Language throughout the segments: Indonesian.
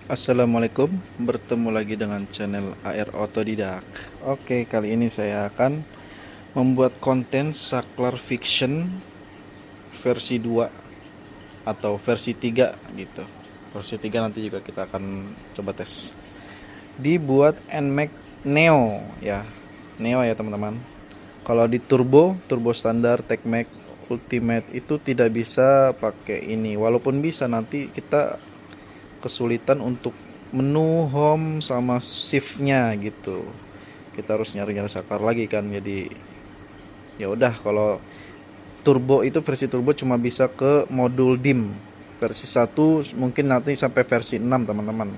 Assalamualaikum, bertemu lagi dengan channel AR Otodidak. Oke, kali ini saya akan membuat konten saklar fiction versi 2 atau versi 3 gitu. Versi 3 nanti juga kita akan coba tes. Dibuat NMAX Neo ya. Neo ya teman-teman. Kalau di turbo standar, TechMax Ultimate itu tidak bisa pakai ini. Walaupun bisa, nanti kita kesulitan untuk menu home sama shiftnya gitu. Kita harus nyari-nyari saklar lagi kan. Jadi ya udah, kalau turbo itu versi turbo cuma bisa ke modul dim. Versi 1 mungkin nanti sampai versi 6 teman-teman.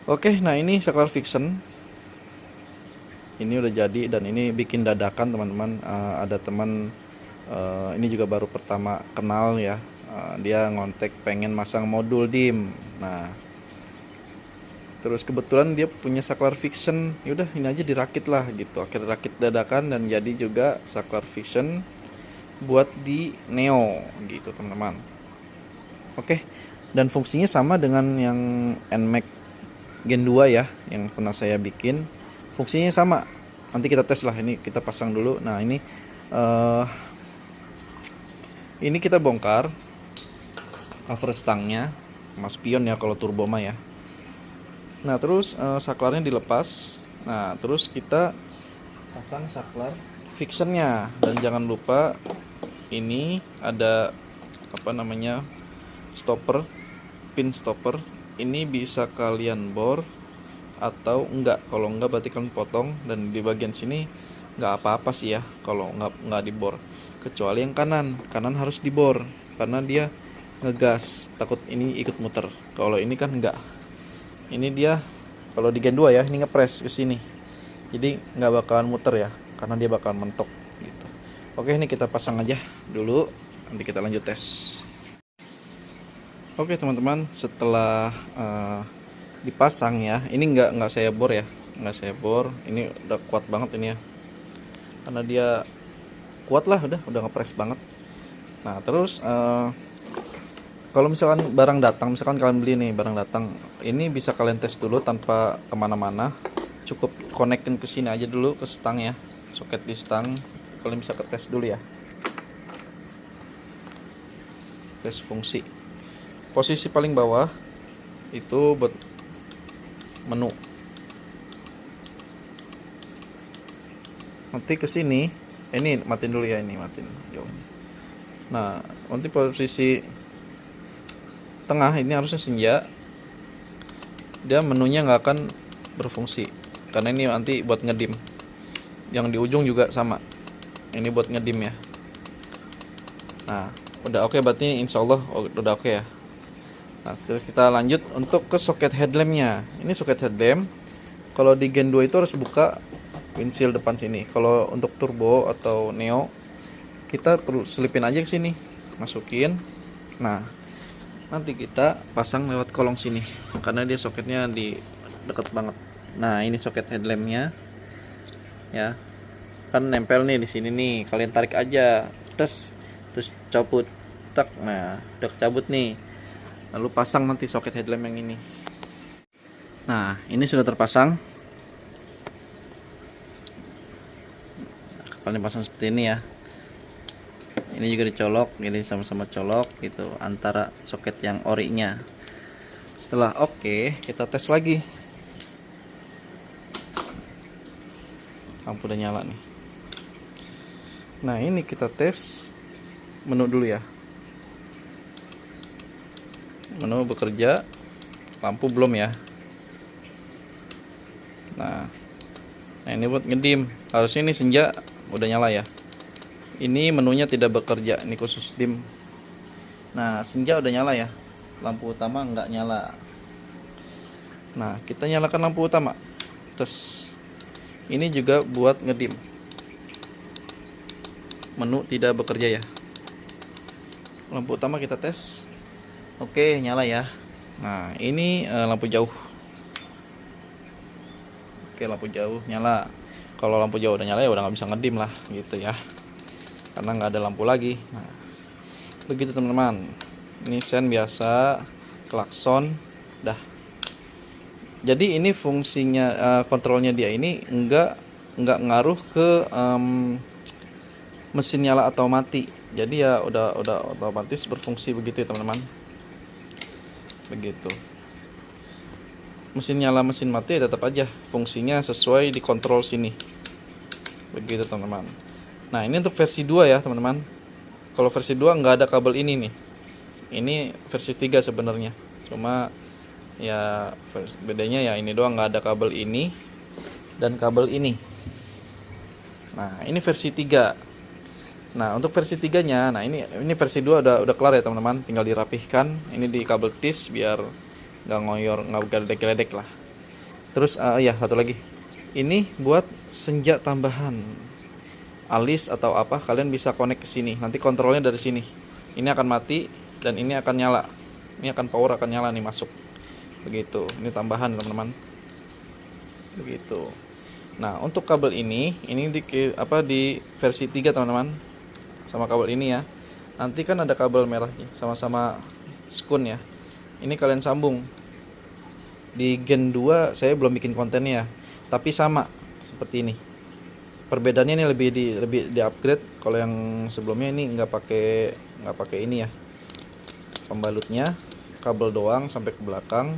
Oke, nah ini saklar fiction. Ini udah jadi dan ini bikin dadakan teman-teman. Ada teman ini juga baru pertama kenal ya. Dia ngontek pengen masang modul dim. Nah, terus kebetulan dia punya saklar fiction, yaudah ini aja dirakit lah gitu. Akhirnya rakit dadakan dan jadi juga saklar fiction buat di Neo gitu teman-teman. Oke, dan fungsinya sama dengan yang NMAX Gen 2 ya, yang pernah saya bikin. Fungsinya sama. Nanti kita tes lah, ini kita pasang dulu. Nah uh, ini kita bongkar cover stangnya, mas pion ya kalau turbo mah ya. Nah terus saklarnya dilepas. Nah terus kita pasang saklar fictionnya, dan jangan lupa ini ada apa namanya, stopper, pin stopper. Ini bisa kalian bor atau enggak. Kalau enggak berarti kalian potong, dan di bagian sini enggak apa-apa sih ya kalau enggak dibor, kecuali yang kanan harus dibor karena dia ngegas, takut ini ikut muter. Kalau ini kan enggak. Ini dia kalau di Gen 2 ya, ini ngepres ke sini. Jadi nggak bakalan muter ya, karena dia bakalan mentok gitu. Oke, ini kita pasang aja dulu, nanti kita lanjut tes. Oke teman-teman, setelah dipasang ya, ini nggak saya bor ya, nggak saya bor. Ini udah kuat banget ini ya, karena dia kuat lah, udah ngepres banget. Nah terus kalau misalkan barang datang, misalkan kalian beli nih barang datang, ini bisa kalian tes dulu tanpa kemana-mana. Cukup konekin ke sini aja dulu, ke stang ya, soket di stang. Kalian bisa ke tes dulu ya, tes fungsi. Posisi paling bawah itu buat menu. Nanti ke sini, ini matiin dulu ya, ini matiin. Nah, nanti posisi tengah ini harusnya senja, dia menunya nggak akan berfungsi karena ini nanti buat ngedim. Yang di ujung juga sama, ini buat ngedim ya. Nah udah oke, berarti insyaallah udah oke ya. Nah terus kita lanjut untuk ke soket headlampnya. Ini soket headlamp kalau di Gen 2 itu harus buka windshield depan sini. Kalau untuk turbo atau neo kita perlu selipin aja ke sini, masukin. Nah nanti kita pasang lewat kolong sini karena dia soketnya di deket banget. Nah ini soket headlampnya ya, kan nempel nih di sini nih. Kalian tarik aja, terus cabut, tak. Nah udah cabut nih, lalu pasang nanti soket headlamp yang ini. Nah ini sudah terpasang. Kalian pasang seperti ini ya. Ini juga dicolok, ini sama-sama colok gitu antara soket yang orinya. Setelah oke, kita tes lagi. Lampu udah nyala nih. Nah ini kita tes menu dulu ya. Menu bekerja, lampu belum ya. Nah ini buat ngedim, harusnya ini senja udah nyala ya. Ini menunya tidak bekerja, ini khusus dim. Nah senja udah nyala ya, lampu utama nggak nyala. Nah kita nyalakan lampu utama, terus ini juga buat ngedim, menu tidak bekerja ya. Lampu utama kita tes, oke nyala ya. Nah ini lampu jauh, oke lampu jauh nyala. Kalau lampu jauh udah nyala ya udah nggak bisa ngedim lah gitu ya, karena nggak ada lampu lagi. Nah begitu teman-teman, ini sen biasa, klakson Dah. Jadi ini fungsinya, kontrolnya dia ini enggak ngaruh ke mesin nyala atau mati. Jadi ya udah otomatis berfungsi begitu ya teman-teman. Begitu. Mesin nyala mesin mati ya tetap aja fungsinya sesuai di kontrol sini. Begitu teman-teman. Nah, ini untuk versi 2 ya teman-teman. Kalau versi 2 nggak ada kabel ini nih. Ini versi 3 sebenarnya. Cuma ya bedanya ya ini doang, nggak ada kabel ini dan kabel ini. Nah, ini versi 3. Nah, untuk versi 3-nya, nah ini versi 2 udah kelar ya teman-teman, tinggal dirapihkan. Ini di kabel tis biar nggak ngoyor, nggak geledek-geledek lah. Terus ya satu lagi. Ini buat senja tambahan. Alis atau apa, kalian bisa connect ke sini. Nanti kontrolnya dari sini. Ini akan mati dan ini akan nyala. Ini akan power akan nyala nih masuk. Begitu. Ini tambahan teman-teman. Begitu. Nah, untuk kabel ini di versi 3 teman-teman. Sama kabel ini ya. Nanti kan ada kabel merahnya sama-sama skun ya. Ini kalian sambung. Di Gen 2 saya belum bikin kontennya, tapi sama seperti ini. Perbedaannya ini lebih di upgrade. Kalau yang sebelumnya ini nggak pakai ini ya. Pembalutnya kabel doang sampai ke belakang.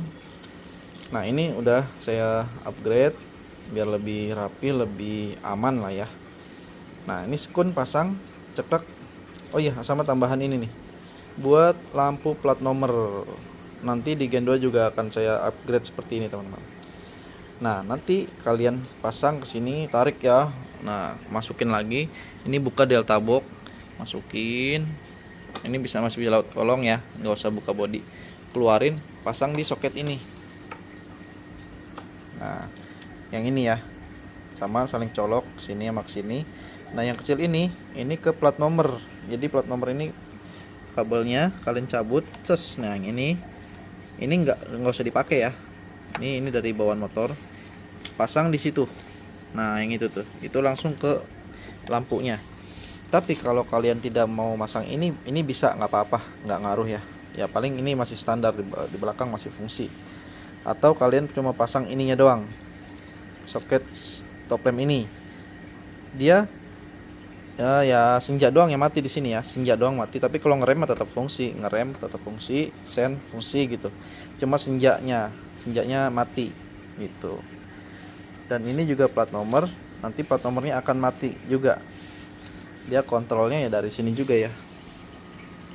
Nah, ini udah saya upgrade biar lebih rapi, lebih aman lah ya. Nah, ini skun pasang ceklek. Oh iya, sama tambahan ini nih buat lampu plat nomor. Nanti di Gen 2 juga akan saya upgrade seperti ini teman-teman. Nah, nanti kalian pasang ke sini, tarik ya. Nah, masukin lagi. Ini buka delta box, masukin. Ini masih bisa laut kolong ya, nggak usah buka body. Keluarin, pasang di soket ini. Nah, yang ini ya, sama saling colok sini sama sini. Nah, yang kecil ini ke plat nomor. Jadi plat nomor ini kabelnya kalian cabut, ces. Nah, yang ini nggak usah dipakai ya. Ini dari bawaan motor, pasang di situ. Nah, yang itu tuh, itu langsung ke lampunya. Tapi kalau kalian tidak mau masang ini bisa, nggak apa-apa, nggak ngaruh ya. Ya paling ini masih standar, di belakang masih fungsi. Atau kalian cuma pasang ininya doang, soket stop lamp ini. Dia ya senja doang yang mati di sini ya, senja doang mati. Tapi kalau ngerem tetap fungsi, sen fungsi gitu. Cuma senjanya mati gitu. Dan ini juga plat nomor, nanti plat nomornya akan mati juga. Dia kontrolnya ya dari sini juga ya.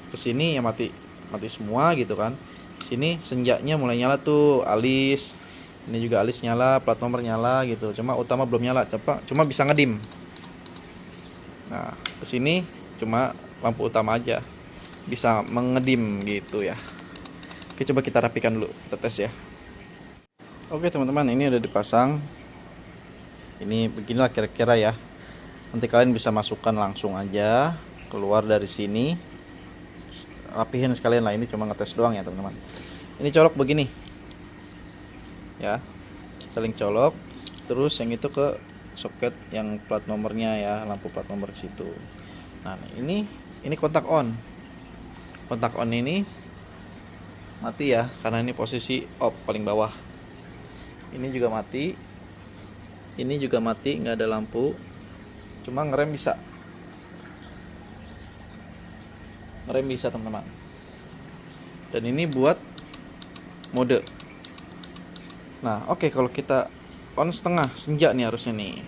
Ke sini ya mati semua gitu kan. Sini senjanya mulai nyala tuh, alis. Ini juga alis nyala, plat nomor nyala gitu. Cuma utama belum nyala, cuma bisa ngedim. Nah, ke sini cuma lampu utama aja bisa mengedim gitu ya. Oke, coba kita rapikan dulu, kita tes ya. Oke teman-teman, ini udah dipasang. Ini beginilah kira-kira ya. Nanti kalian bisa masukkan langsung aja keluar dari sini. Rapihin sekalian lah, ini cuma ngetes doang ya teman-teman. Ini colok begini ya, saling colok. Terus yang itu ke soket yang plat nomornya ya, lampu plat nomor ke situ. Nah, ini kontak on. Kontak on ini mati ya, karena ini posisi off paling bawah. Ini juga mati. Ini juga mati, nggak ada lampu. Cuma ngerem bisa. Ngerem bisa teman-teman. Dan ini buat mode. Nah, oke, kalau kita on setengah, senja nih harusnya nih.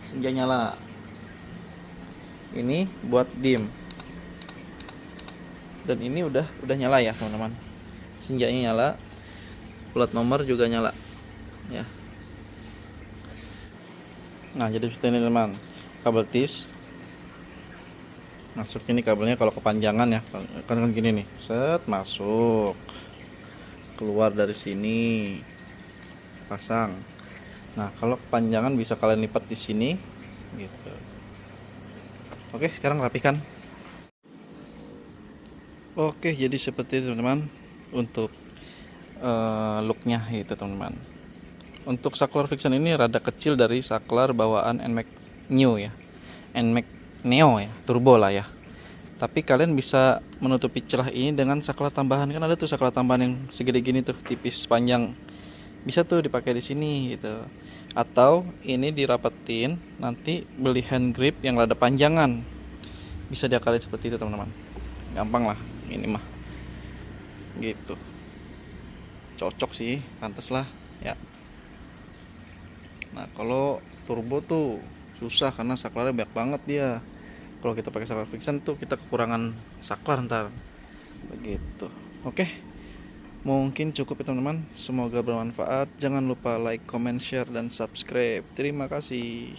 Senja nyala. Ini buat dim. Dan ini udah nyala ya, teman-teman. Senjanya nyala. Plat nomor juga nyala. Ya. Nah, jadi seperti ini teman. Kabel tis. Masuk ini kabelnya kalau kepanjangan ya. Kan gini nih. Set, masuk. Keluar dari sini. Pasang. Nah, kalau kepanjangan bisa kalian lipat di sini gitu. Oke, sekarang rapikan. Oke, jadi seperti itu teman-teman untuk looknya gitu teman-teman. Untuk saklar fiction ini rada kecil dari saklar bawaan NMAX New ya, NMAX Neo ya, turbo lah ya. Tapi kalian bisa menutupi celah ini dengan saklar tambahan, kan ada tuh saklar tambahan yang segede gini tuh, tipis panjang, bisa tuh dipakai di sini gitu. Atau ini dirapetin, nanti beli hand grip yang rada panjangan, bisa diakalin seperti itu teman-teman. Gampang lah ini mah gitu. Cocok sih, pantas lah ya. Nah kalau turbo tuh susah karena saklarnya banyak banget dia. Kalau kita pakai saklar friction tuh kita kekurangan saklar ntar begitu. Oke, mungkin cukup ya teman-teman, semoga bermanfaat. Jangan lupa like, comment, share, dan subscribe. Terima kasih.